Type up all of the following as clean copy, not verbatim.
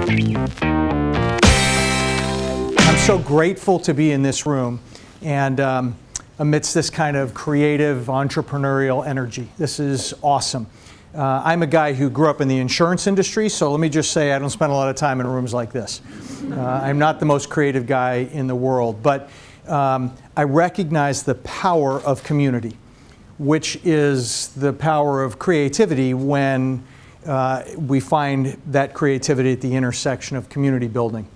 I'm so grateful to be in this room and amidst this kind of creative entrepreneurial energy. This is awesome. I'm a guy who grew up in the insurance industry, so let me just say I don't spend a lot of time in rooms like this. I'm not the most creative guy in the world, but I recognize the power of community, which is the power of creativity when we find that creativity at the intersection of community building,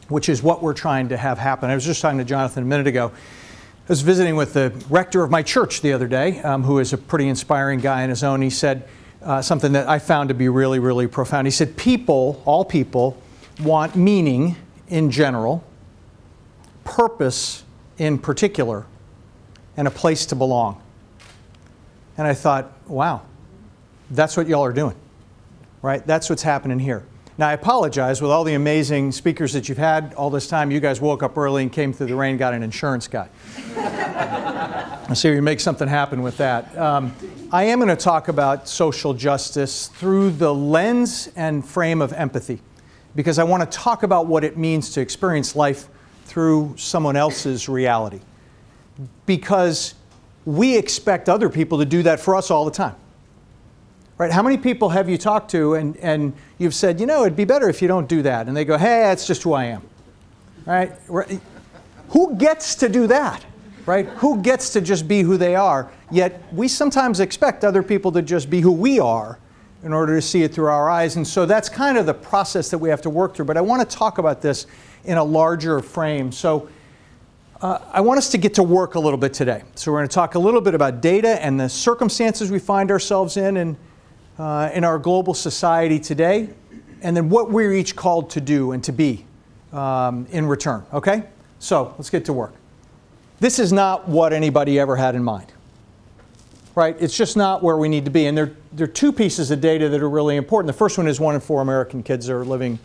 which is what we're trying to have happen. I was just talking to Jonathan a minute ago. I was visiting with the rector of my church the other day, who is a pretty inspiring guy in his own. He said something that I found to be really, really profound. He said, people, all people, want meaning in general, purpose in particular, and a place to belong. And I thought, wow, that's what y'all are doing, right? That's what's happening here. Now, I apologize, with all the amazing speakers that you've had all this time, you guys woke up early and came through the rain, got an insurance guy. Let's see if we can make something happen with that. I am going to talk about social justice through the lens and frame of empathy, because I want to talk about what it means to experience life through someone else's reality. Because we expect other people to do that for us all the time. Right? How many people have you talked to and you've said, you know, it'd be better if you don't do that. And they go, hey, that's just who I am. Right? Who gets to do that? Right? Who gets to just be who they are? Yet we sometimes expect other people to just be who we are in order to see it through our eyes. And so that's kind of the process that we have to work through. But I want to talk about this in a larger frame. So I want us to get to work a little bit today. So we're going to talk a little bit about data and the circumstances we find ourselves in our global society today, and then what we're each called to do and to be in return, okay? So let's get to work. This is not what anybody ever had in mind, right? It's just not where we need to be. And there are two pieces of data that are really important. The first one is 1 in 4 American kids are living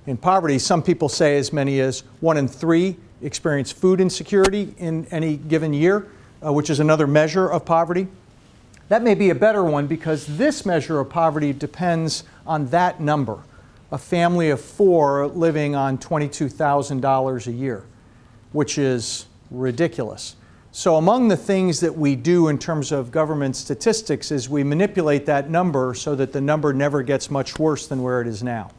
in poverty. Some people say as many as 1 in 3 experience food insecurity in any given year, which is another measure of poverty. That may be a better one because this measure of poverty depends on that number, a family of 4 living on $22,000 a year, which is ridiculous. So among the things that we do in terms of government statistics is we manipulate that number so that the number never gets much worse than where it is now.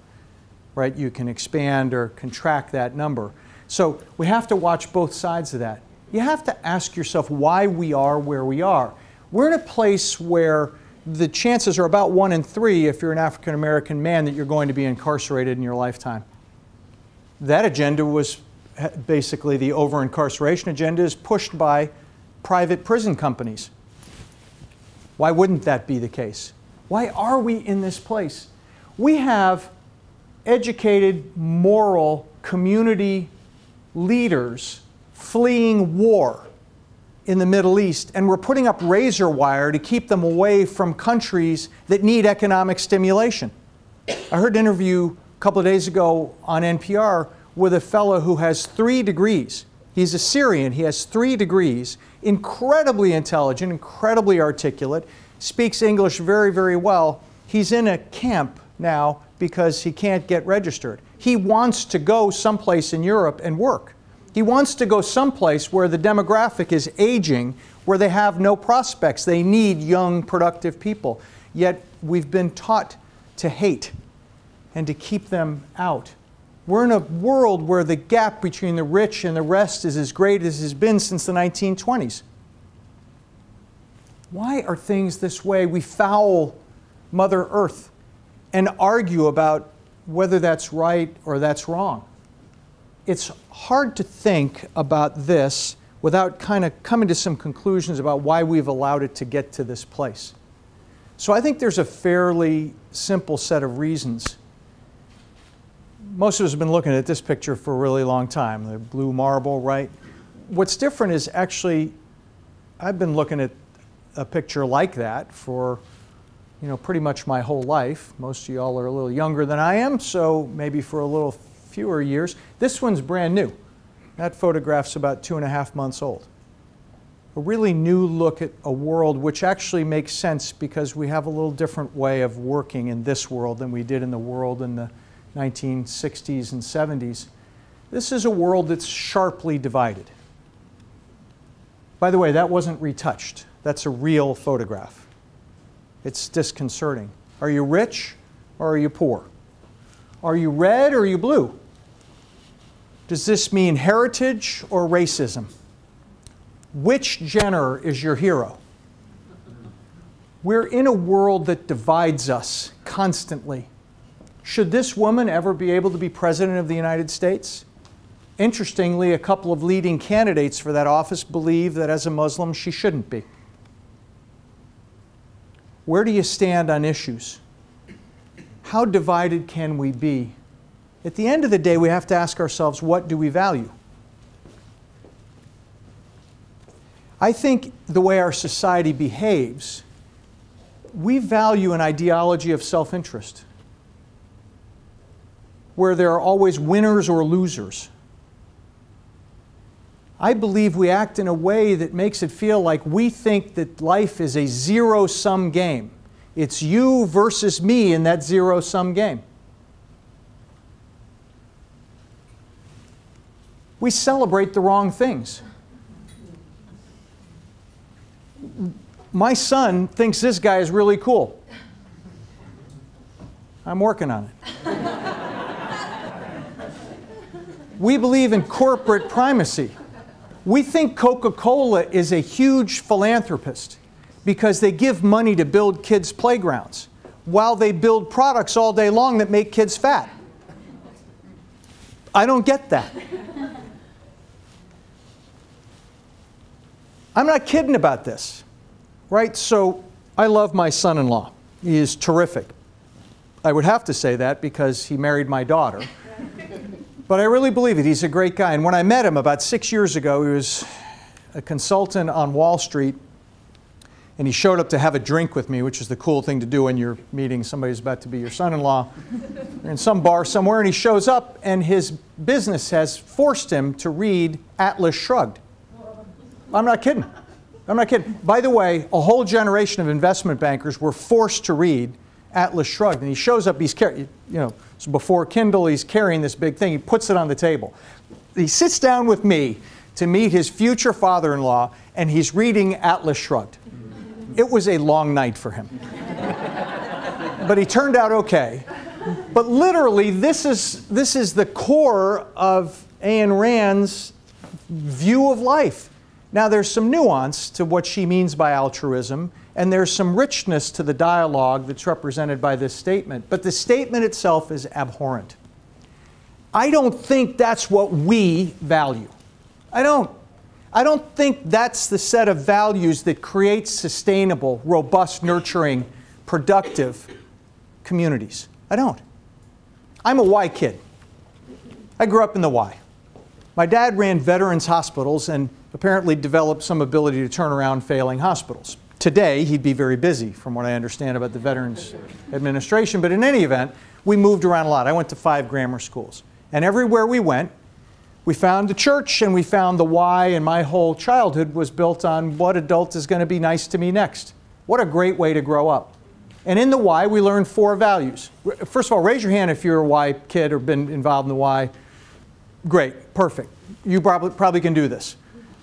Right? You can expand or contract that number. So we have to watch both sides of that. You have to ask yourself why we are where we are. We're in a place where the chances are about 1 in 3 if you're an African American man that you're going to be incarcerated in your lifetime. That agenda was basically the over-incarceration agenda is pushed by private prison companies. Why wouldn't that be the case? Why are we in this place? We have educated, moral, community leaders fleeing war in the Middle East, and we're putting up razor wire to keep them away from countries that need economic stimulation. I heard an interview a couple of days ago on NPR with a fellow who has 3 degrees. He's a Syrian, he has 3 degrees, incredibly intelligent, incredibly articulate, speaks English very, very well. He's in a camp now because he can't get registered. He wants to go someplace in Europe and work. He wants to go someplace where the demographic is aging, where they have no prospects. They need young, productive people. Yet we've been taught to hate and to keep them out. We're in a world where the gap between the rich and the rest is as great as it has been since the 1920s. Why are things this way? We foul Mother Earth and argue about whether that's right or that's wrong. It's hard to think about this without kind of coming to some conclusions about why we've allowed it to get to this place. So I think there's a fairly simple set of reasons. Most of us have been looking at this picture for a really long time, the blue marble, right? What's different is actually, I've been looking at a picture like that for, you know, pretty much my whole life. Most of y'all are a little younger than I am, so maybe for a little fewer years. This one's brand new. That photograph's about 2.5 months old. A really new look at a world which actually makes sense because we have a little different way of working in this world than we did in the world in the 1960s and 70s. This is a world that's sharply divided. By the way, that wasn't retouched. That's a real photograph. It's disconcerting. Are you rich or are you poor? Are you red or are you blue? Does this mean heritage or racism? Which Jenner is your hero? We're in a world that divides us constantly. Should this woman ever be able to be president of the United States? Interestingly, a couple of leading candidates for that office believe that as a Muslim she shouldn't be. Where do you stand on issues? How divided can we be? At the end of the day, we have to ask ourselves, what do we value? I think the way our society behaves, we value an ideology of self-interest, where there are always winners or losers. I believe we act in a way that makes it feel like we think that life is a zero-sum game. It's you versus me in that zero-sum game. We celebrate the wrong things. My son thinks this guy is really cool. I'm working on it. We believe in corporate primacy. We think Coca-Cola is a huge philanthropist because they give money to build kids' playgrounds while they build products all day long that make kids fat. I don't get that. I'm not kidding about this, right? So I love my son-in-law. He is terrific. I would have to say that because he married my daughter. But I really believe it. He's a great guy. And when I met him about 6 years ago, he was a consultant on Wall Street. And he showed up to have a drink with me, which is the cool thing to do when you're meeting somebody who's about to be your son-in-law. You're in some bar somewhere, and he shows up, and his business has forced him to read Atlas Shrugged. I'm not kidding. I'm not kidding. By the way, a whole generation of investment bankers were forced to read Atlas Shrugged. And he shows up, he's carrying, so before Kindle, he's carrying this big thing. He puts it on the table. He sits down with me to meet his future father-in-law, and he's reading Atlas Shrugged. It was a long night for him. But he turned out okay. But literally, this is the core of Ayn Rand's view of life. Now, there's some nuance to what she means by altruism, and there's some richness to the dialogue that's represented by this statement. But the statement itself is abhorrent. I don't think that's what we value. I don't think that's the set of values that creates sustainable, robust, nurturing, productive communities. I don't. I'm a Y kid. I grew up in the Y. My dad ran veterans hospitals and apparently developed some ability to turn around failing hospitals. Today, he'd be very busy, from what I understand about the Veterans Administration. But in any event, we moved around a lot. I went to 5 grammar schools. And everywhere we went, we found the church and we found the Y, and my whole childhood was built on what adult is going to be nice to me next. What a great way to grow up. And in the Y, we learned 4 values. First of all, raise your hand if you're a Y kid or been involved in the Y. Great, perfect. You probably can do this.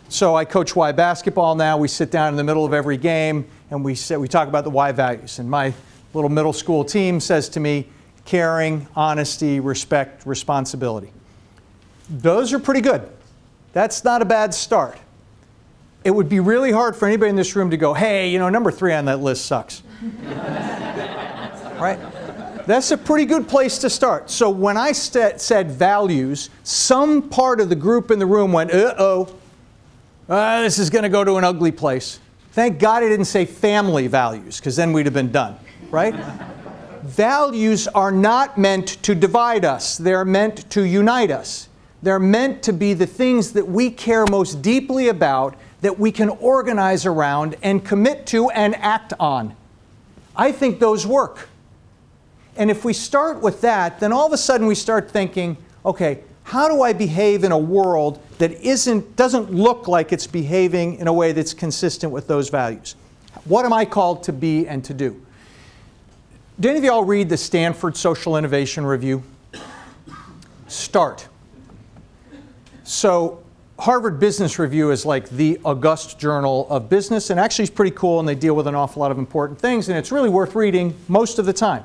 So I coach Y basketball now. We sit down in the middle of every game and we talk about the Y values. And my little middle school team says to me, caring, honesty, respect, responsibility. Those are pretty good. That's not a bad start. It would be really hard for anybody in this room to go, hey, number 3 on that list sucks. Right? That's a pretty good place to start. So when I said values, some part of the group in the room went, uh-oh, this is going to go to an ugly place. Thank God I didn't say family values, because then we'd have been done, right? Values are not meant to divide us. They're meant to unite us. They're meant to be the things that we care most deeply about, that we can organize around and commit to and act on. I think those work. And if we start with that, then all of a sudden we start thinking, okay, how do I behave in a world that doesn't look like it's behaving in a way that's consistent with those values? What am I called to be and to do? Did any of y'all read the Stanford Social Innovation Review? Start. So Harvard Business Review is like the august journal of business, and actually it's pretty cool, and they deal with an awful lot of important things, and it's really worth reading most of the time.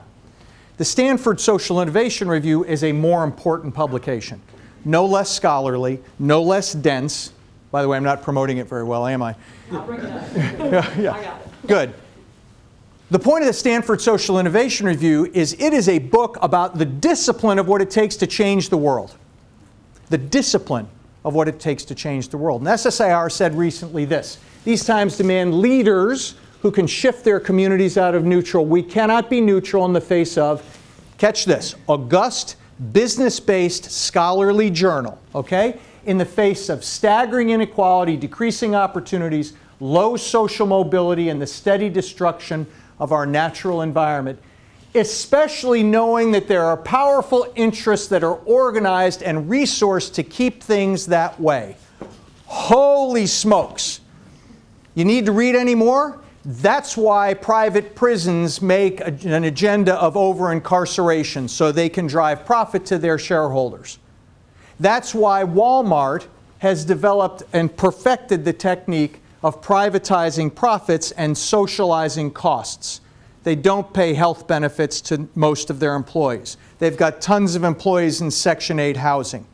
The Stanford Social Innovation Review is a more important publication. No less scholarly, no less dense. By the way, I'm not promoting it very well, am I? I'll bring it up. Yeah. I got it. Good. The point of the Stanford Social Innovation Review is it is a book about the discipline of what it takes to change the world. The discipline of what it takes to change the world. And SSIR said recently this: these times demand leaders who can shift their communities out of neutral. We cannot be neutral in the face of, catch this, august, business-based scholarly journal, okay? In the face of staggering inequality, decreasing opportunities, low social mobility, and the steady destruction of our natural environment, especially knowing that there are powerful interests that are organized and resourced to keep things that way. Holy smokes. You need to read any more? That's why private prisons make an agenda of over-incarceration so they can drive profit to their shareholders. That's why Walmart has developed and perfected the technique of privatizing profits and socializing costs. They don't pay health benefits to most of their employees. They've got tons of employees in Section 8 housing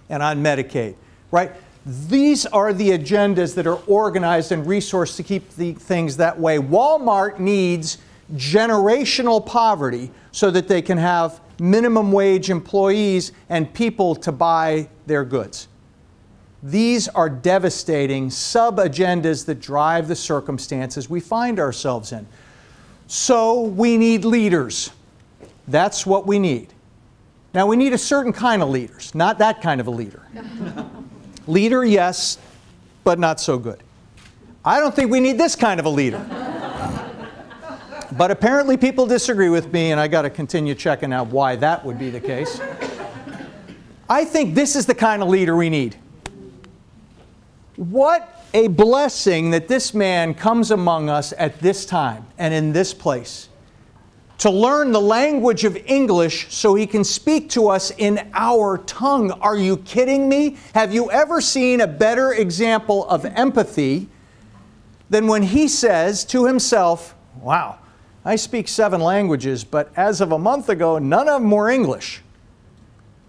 and on Medicaid, right? These are the agendas that are organized and resourced to keep the things that way. Walmart needs generational poverty so that they can have minimum wage employees and people to buy their goods. These are devastating sub-agendas that drive the circumstances we find ourselves in. So we need leaders. That's what we need. Now we need a certain kind of leaders, not that kind of a leader. Leader, yes, but not so good. I don't think we need this kind of a leader. But apparently people disagree with me, and I got to continue checking out why that would be the case. I think this is the kind of leader we need. What a blessing that this man comes among us at this time and in this place to learn the language of English so he can speak to us in our tongue. Are you kidding me? Have you ever seen a better example of empathy than when he says to himself, wow, I speak 7 languages, but as of a month ago, none of them were English.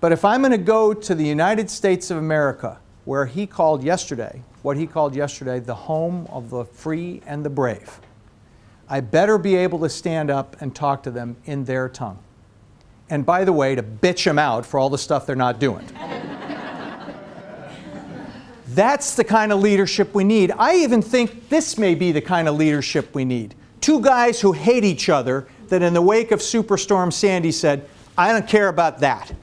But if I'm going to go to the United States of America, where he called yesterday, what he called yesterday, the home of the free and the brave, I better be able to stand up and talk to them in their tongue. And by the way, to bitch them out for all the stuff they're not doing. That's the kind of leadership we need. I even think this may be the kind of leadership we need. 2 guys who hate each other that in the wake of Superstorm Sandy said, I don't care about that.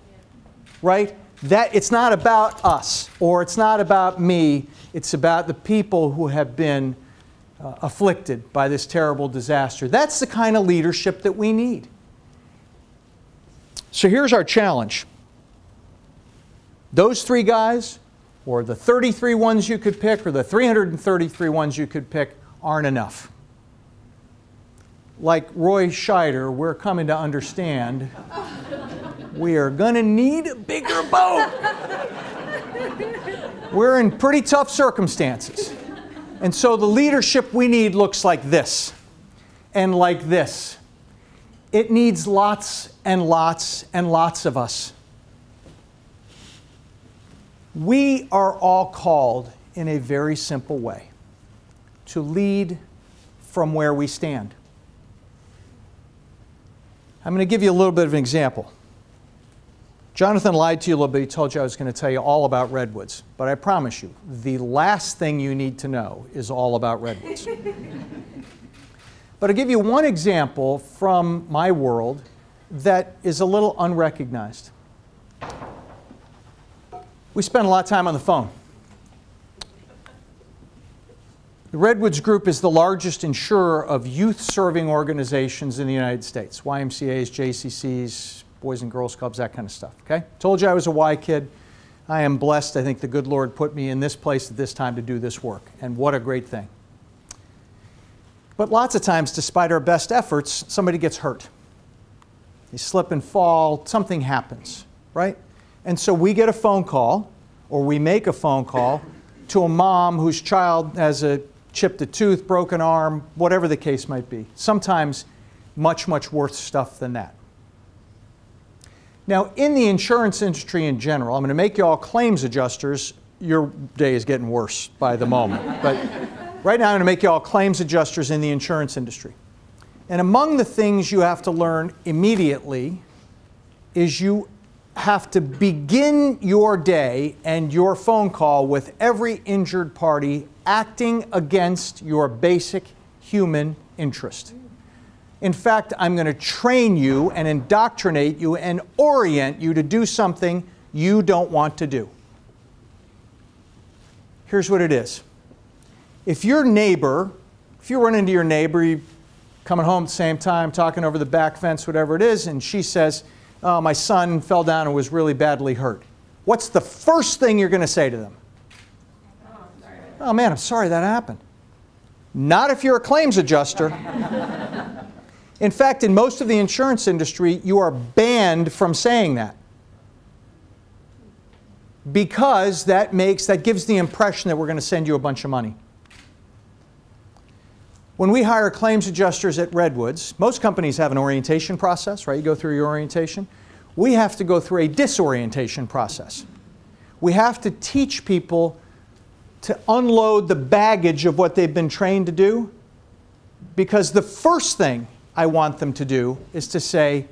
Right? That it's not about us, or it's not about me. It's about the people who have been afflicted by this terrible disaster. That's the kind of leadership that we need. So here's our challenge. Those 3 guys, or the 33 ones you could pick, or the 333 ones you could pick, aren't enough. Like Roy Scheider, we're coming to understand we are going to need a bigger boat. We're in pretty tough circumstances. And so the leadership we need looks like this and like this. It needs lots and lots and lots of us. We are all called in a very simple way to lead from where we stand. I'm going to give you a little bit of an example. Jonathan lied to you a little bit. He told you I was going to tell you all about redwoods. But I promise you, the last thing you need to know is all about redwoods. But I'll give you one example from my world that is a little unrecognized. We spend a lot of time on the phone. The Redwoods Group is the largest insurer of youth-serving organizations in the United States. YMCAs, JCCs, Boys and Girls Clubs, that kind of stuff, okay? Told you I was a Y kid. I am blessed. I think the good Lord put me in this place at this time to do this work, and what a great thing. But lots of times, despite our best efforts, somebody gets hurt. They slip and fall, something happens, right? And so we get a phone call, or we make a phone call to a mom whose child has chipped a tooth, broken arm, whatever the case might be. Sometimes much, much worse stuff than that. Now, in the insurance industry in general, I'm going to make you all claims adjusters. Your day is getting worse by the moment. But right now, I'm going to make you all claims adjusters in the insurance industry. And among the things you have to learn immediately is you have to begin your day and your phone call with every injured party acting against your basic human interest. In fact, I'm going to train you and indoctrinate you and orient you to do something you don't want to do. Here's what it is. If you run into your neighbor, you're coming home at the same time, talking over the back fence, whatever it is, and she says, "Oh, my son fell down and was really badly hurt." What's the first thing you're going to say to them? "Oh man, I'm sorry that happened." Not if you're a claims adjuster. In fact, in most of the insurance industry, you are banned from saying that. Because that gives the impression that we're going to send you a bunch of money. When we hire claims adjusters at Redwoods, most companies have an orientation process, right? You go through your orientation. We have to go through a disorientation process. We have to teach people to unload the baggage of what they've been trained to do, because the first thing I want them to do is to say,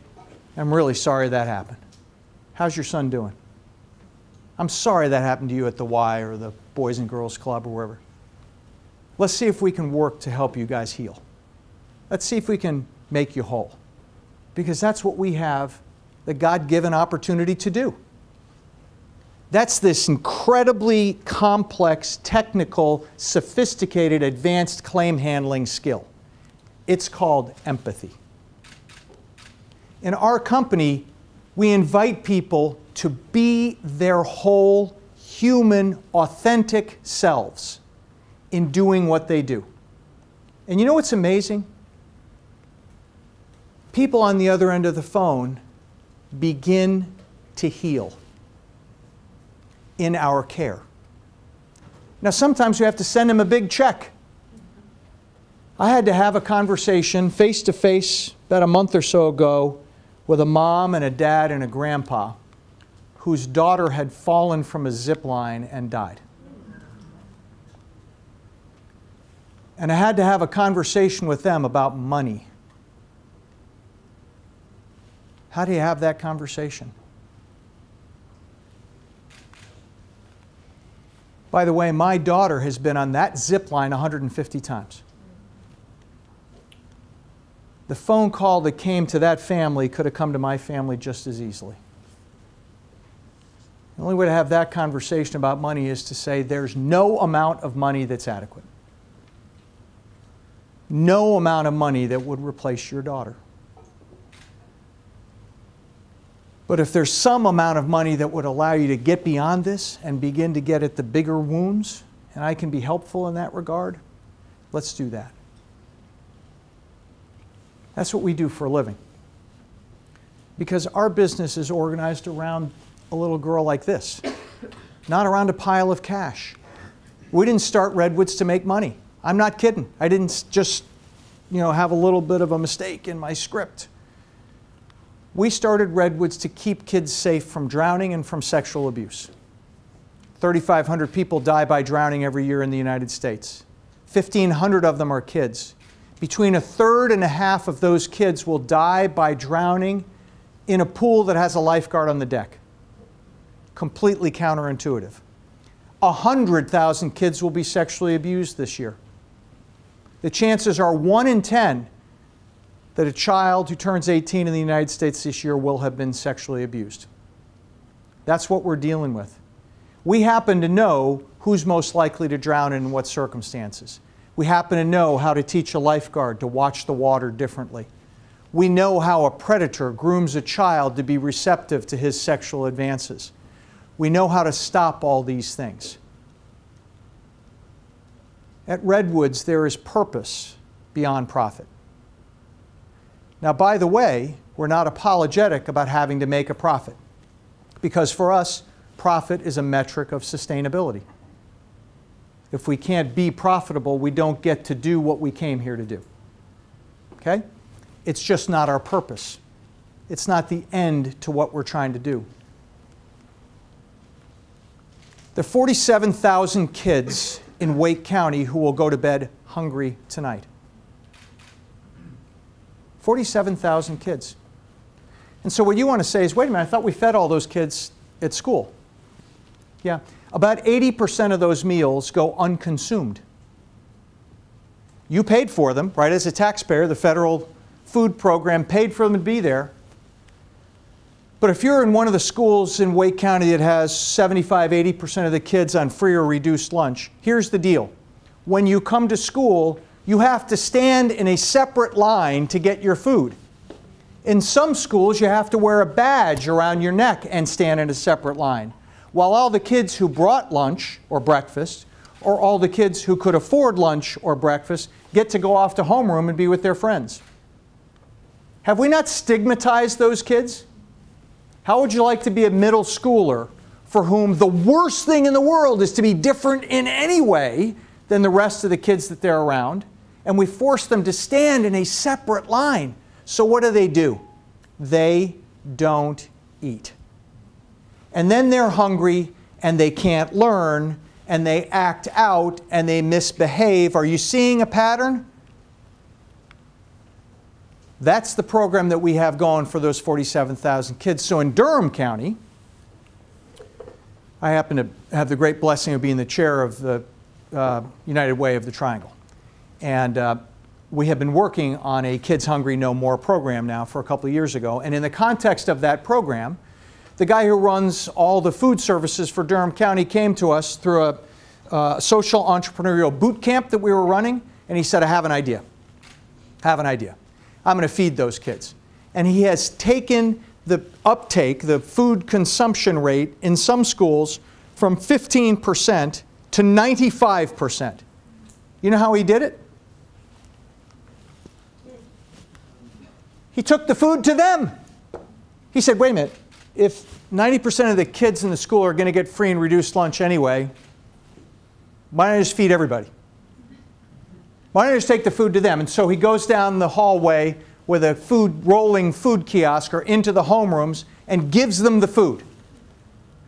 "I'm really sorry that happened. How's your son doing? I'm sorry that happened to you at the Y or the Boys and Girls Club or wherever. Let's see if we can work to help you guys heal. Let's see if we can make you whole." Because that's what we have the God-given opportunity to do. That's this incredibly complex, technical, sophisticated, advanced claim handling skill. It's called empathy. In our company, we invite people to be their whole human, authentic selves in doing what they do. And you know what's amazing? People on the other end of the phone begin to heal in our care. Now, sometimes we have to send them a big check. I had to have a conversation face-to-face about a month or so ago with a mom and a dad and a grandpa whose daughter had fallen from a zip line and died. And I had to have a conversation with them about money. How do you have that conversation? By the way, my daughter has been on that zip line 150 times. The phone call that came to that family could have come to my family just as easily. The only way to have that conversation about money is to say there's no amount of money that's adequate. No amount of money that would replace your daughter. But if there's some amount of money that would allow you to get beyond this and begin to get at the bigger wounds, and I can be helpful in that regard, let's do that. That's what we do for a living. Because our business is organized around a little girl like this, not around a pile of cash. We didn't start Redwoods to make money. I'm not kidding. I didn't just, have a little bit of a mistake in my script. We started Redwoods to keep kids safe from drowning and from sexual abuse. 3,500 people die by drowning every year in the United States. 1,500 of them are kids. Between a third and a half of those kids will die by drowning in a pool that has a lifeguard on the deck. Completely counterintuitive. 100,000 kids will be sexually abused this year. The chances are 1 in 10 that a child who turns 18 in the United States this year will have been sexually abused. That's what we're dealing with. We happen to know who's most likely to drown and in what circumstances. We happen to know how to teach a lifeguard to watch the water differently. We know how a predator grooms a child to be receptive to his sexual advances. We know how to stop all these things. At Redwoods, there is purpose beyond profit. Now, by the way, we're not apologetic about having to make a profit, because for us, profit is a metric of sustainability. If we can't be profitable, we don't get to do what we came here to do. Okay? It's just not our purpose. It's not the end to what we're trying to do. There are 47,000 kids in Wake County who will go to bed hungry tonight. 47,000 kids. And so what you want to say is, wait a minute, I thought we fed all those kids at school. Yeah, about 80% of those meals go unconsumed. You paid for them, right? As a taxpayer, the federal food program paid for them to be there. But if you're in one of the schools in Wake County that has 75–80% of the kids on free or reduced lunch, here's the deal. When you come to school, you have to stand in a separate line to get your food. In some schools, you have to wear a badge around your neck and stand in a separate line. While all the kids who brought lunch or breakfast, or all the kids who could afford lunch or breakfast, get to go off to homeroom and be with their friends. Have we not stigmatized those kids? How would you like to be a middle schooler for whom the worst thing in the world is to be different in any way than the rest of the kids that they're around? And we force them to stand in a separate line. So what do? They don't eat. And then they're hungry and they can't learn and they act out and they misbehave. Are you seeing a pattern? That's the program that we have going for those 47,000 kids. So in Durham County, I happen to have the great blessing of being the chair of the United Way of the Triangle. And we have been working on a Kids Hungry No More program now for a couple of years ago. And in the context of that program, the guy who runs all the food services for Durham County came to us through a social entrepreneurial boot camp that we were running. And he said, I have an idea. I'm going to feed those kids. And he has taken the uptake, the food consumption rate in some schools from 15% to 95%. You know how he did it? He took the food to them. He said, wait a minute, if 90% of the kids in the school are going to get free and reduced lunch anyway, why don't I just feed everybody? Why don't I just take the food to them? And so he goes down the hallway with a rolling food kiosk or into the homerooms and gives them the food.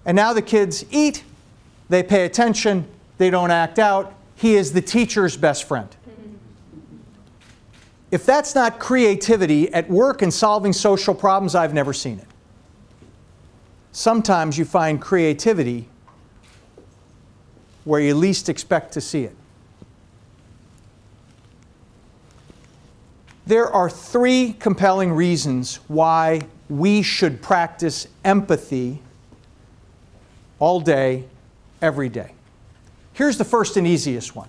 And now the kids eat, they pay attention, they don't act out. He is the teacher's best friend. If that's not creativity at work and solving social problems, I've never seen it. Sometimes you find creativity where you least expect to see it. There are 3 compelling reasons why we should practice empathy all day, every day. Here's the first and easiest one.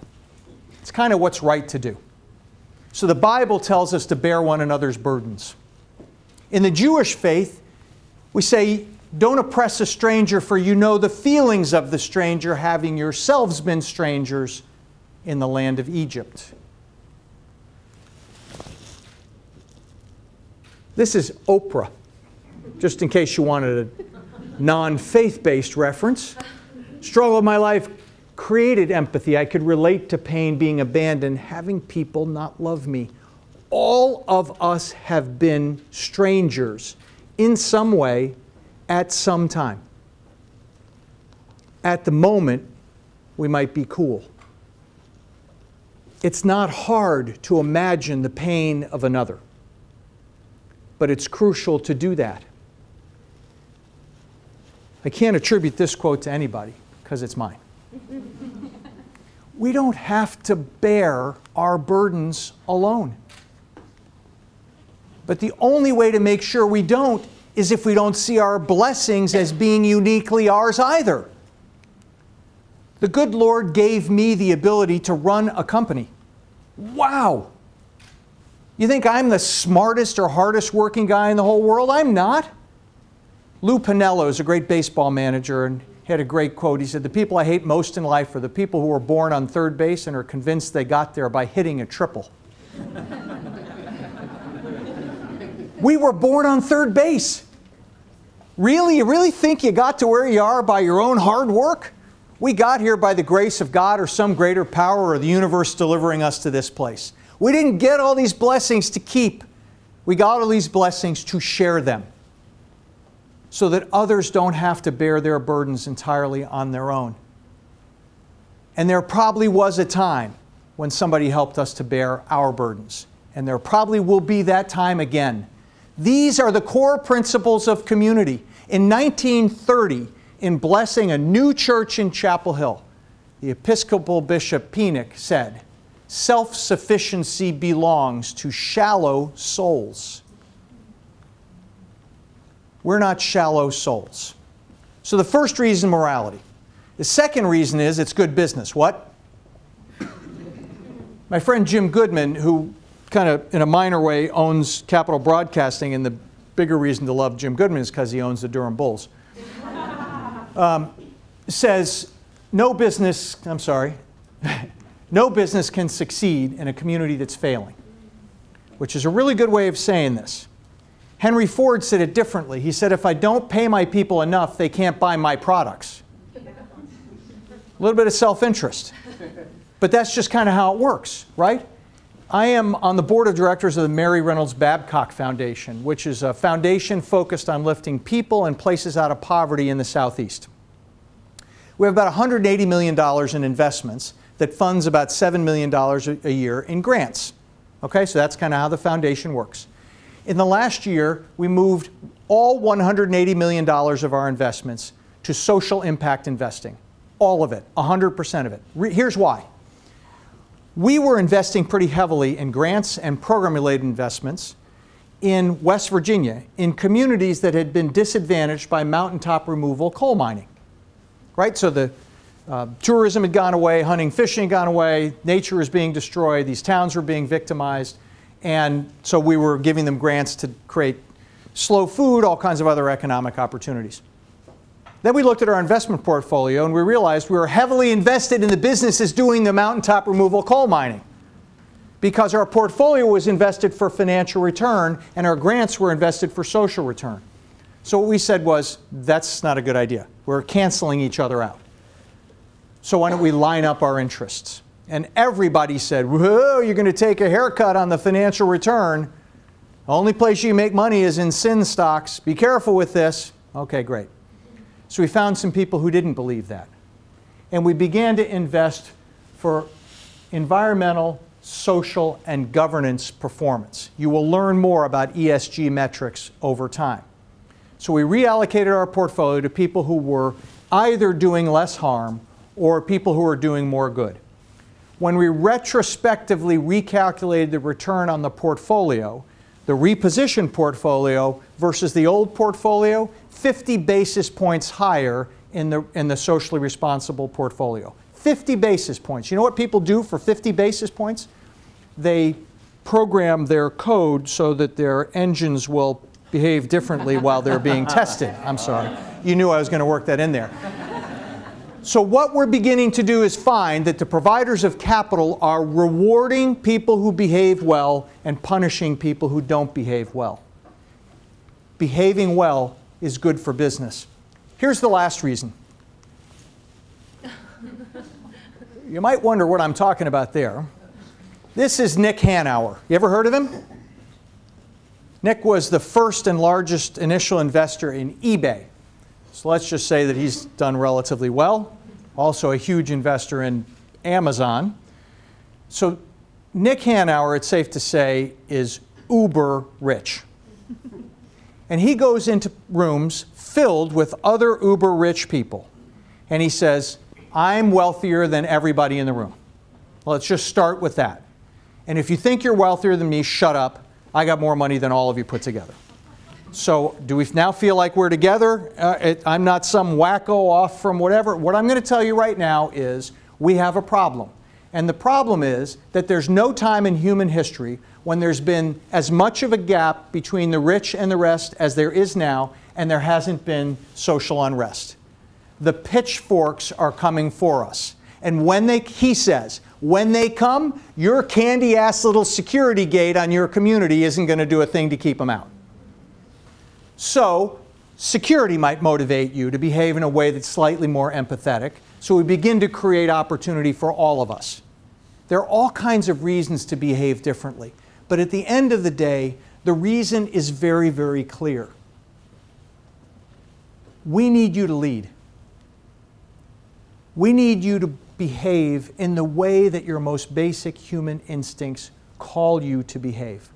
It's kind of what's right to do. So the Bible tells us to bear one another's burdens. In the Jewish faith, we say, don't oppress a stranger, for you know the feelings of the stranger, having yourselves been strangers in the land of Egypt. This is Oprah, just in case you wanted a non-faith-based reference. Struggle of my life created empathy. I could relate to pain, being abandoned, having people not love me. All of us have been strangers in some way at some time. At the moment, we might be cool. It's not hard to imagine the pain of another, but it's crucial to do that. I can't attribute this quote to anybody because it's mine. We don't have to bear our burdens alone. But the only way to make sure we don't is if we don't see our blessings as being uniquely ours either. The good Lord gave me the ability to run a company. Wow! You think I'm the smartest or hardest working guy in the whole world? I'm not. Lou Piniello is a great baseball manager, and he had a great quote. He said, the people I hate most in life are the people who were born on third base and are convinced they got there by hitting a triple. We were born on third base. Really? You really think you got to where you are by your own hard work? We got here by the grace of God or some greater power or the universe delivering us to this place. We didn't get all these blessings to keep. We got all these blessings to share them so that others don't have to bear their burdens entirely on their own. And there probably was a time when somebody helped us to bear our burdens. And there probably will be that time again. These are the core principles of community. In 1930, in blessing a new church in Chapel Hill, the Episcopal Bishop Penick said, "Self-sufficiency belongs to shallow souls." We're not shallow souls. So the first reason, morality. The second reason is it's good business. What? My friend Jim Goodman, who kind of in a minor way owns Capital Broadcasting, and the bigger reason to love Jim Goodman is because he owns the Durham Bulls, says no business can succeed in a community that's failing, which is a really good way of saying this. Henry Ford said it differently. He said, if I don't pay my people enough, they can't buy my products. A little bit of self-interest. But that's just kind of how it works, right? I am on the board of directors of the Mary Reynolds Babcock Foundation, which is a foundation focused on lifting people and places out of poverty in the Southeast. We have about $180 million in investments that funds about $7 million a year in grants. Okay, so that's kind of how the foundation works. In the last year, we moved all $180 million of our investments to social impact investing. All of it, 100% of it. Here's why. We were investing pretty heavily in grants and program-related investments in West Virginia, in communities that had been disadvantaged by mountaintop removal coal mining. Right? So the tourism had gone away, hunting, fishing had gone away, nature was being destroyed, these towns were being victimized, and so we were giving them grants to create slow food, all kinds of other economic opportunities. Then we looked at our investment portfolio and we realized we were heavily invested in the businesses doing the mountaintop removal coal mining because our portfolio was invested for financial return and our grants were invested for social return. So what we said was, that's not a good idea. We're canceling each other out. So why don't we line up our interests? And everybody said, whoa, you're going to take a haircut on the financial return. The only place you make money is in sin stocks. Be careful with this. Okay, great. So we found some people who didn't believe that. And we began to invest for environmental, social, and governance performance. You will learn more about ESG metrics over time. So we reallocated our portfolio to people who were either doing less harm or people who were doing more good. When we retrospectively recalculated the return on the portfolio, the repositioned portfolio versus the old portfolio, 50 basis points higher in the socially responsible portfolio. 50 basis points. You know what people do for 50 basis points? They program their code so that their engines will behave differently while they're being tested. I'm sorry. You knew I was going to work that in there. So what we're beginning to do is find that the providers of capital are rewarding people who behave well and punishing people who don't behave well. Behaving well is good for business. Here's the last reason. You might wonder what I'm talking about there. This is Nick Hanauer. You ever heard of him? Nick was the first and largest initial investor in eBay. So let's just say that he's done relatively well. Also a huge investor in Amazon. So Nick Hanauer, it's safe to say, is uber rich. And he goes into rooms filled with other uber rich people. And he says, I'm wealthier than everybody in the room. Let's just start with that. And if you think you're wealthier than me, shut up. I got more money than all of you put together. So do we now feel like we're together? I'm not some wacko off from whatever. What I'm going to tell you right now is we have a problem. And the problem is that there's no time in human history when there's been as much of a gap between the rich and the rest as there is now, and there hasn't been social unrest. The pitchforks are coming for us. And when he says, when they come, your candy-ass little security gate on your community isn't going to do a thing to keep them out. So Security might motivate you to behave in a way that's slightly more empathetic, so we begin to create opportunity for all of us. There are all kinds of reasons to behave differently, but at the end of the day, the reason is very, very clear. We need you to lead. We need you to behave in the way that your most basic human instincts call you to behave.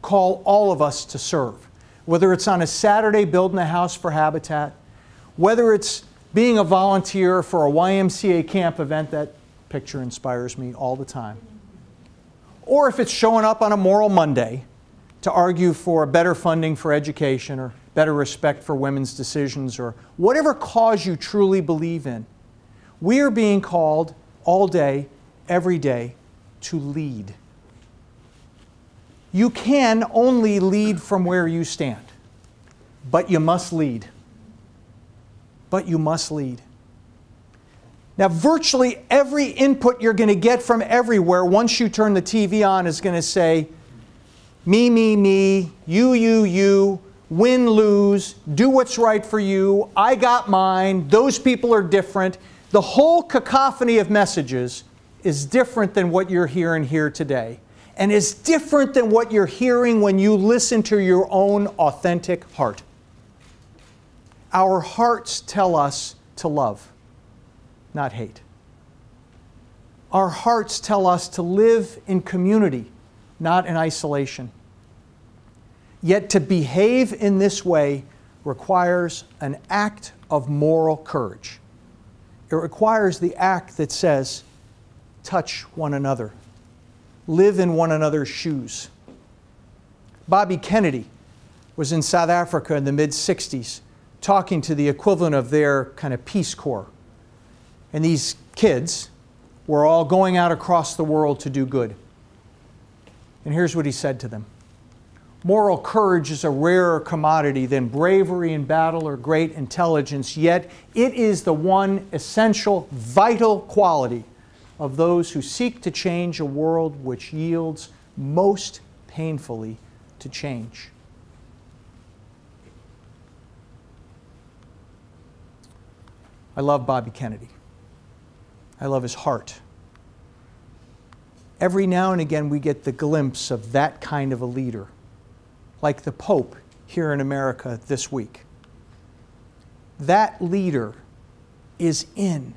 Call all of us to serve. Whether it's on a Saturday building a house for Habitat, whether it's being a volunteer for a YMCA camp event, that picture inspires me all the time, or if it's showing up on a Moral Monday to argue for better funding for education or better respect for women's decisions or whatever cause you truly believe in, we are being called all day, every day, to lead. You can only lead from where you stand, but you must lead. But you must lead. Now, virtually every input you're going to get from everywhere once you turn the TV on is going to say, me, you, win, lose, do what's right for you, I got mine, those people are different. The whole cacophony of messages is different than what you're hearing here today, and is different than what you're hearing when you listen to your own authentic heart. Our hearts tell us to love, not hate. Our hearts tell us to live in community, not in isolation. Yet to behave in this way requires an act of moral courage. It requires the act that says, touch one another. Live in one another's shoes. Bobby Kennedy was in South Africa in the mid-60s talking to the equivalent of their kind of Peace Corps. And these kids were all going out across the world to do good. And here's what he said to them. Moral courage is a rarer commodity than bravery in battle or great intelligence, yet it is the one essential, vital quality of those who seek to change a world which yields most painfully to change. I love Bobby Kennedy. I love his heart. Every now and again we get the glimpse of that kind of a leader, like the Pope here in America this week. That leader is in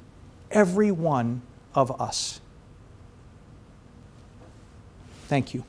every one of us. Thank you.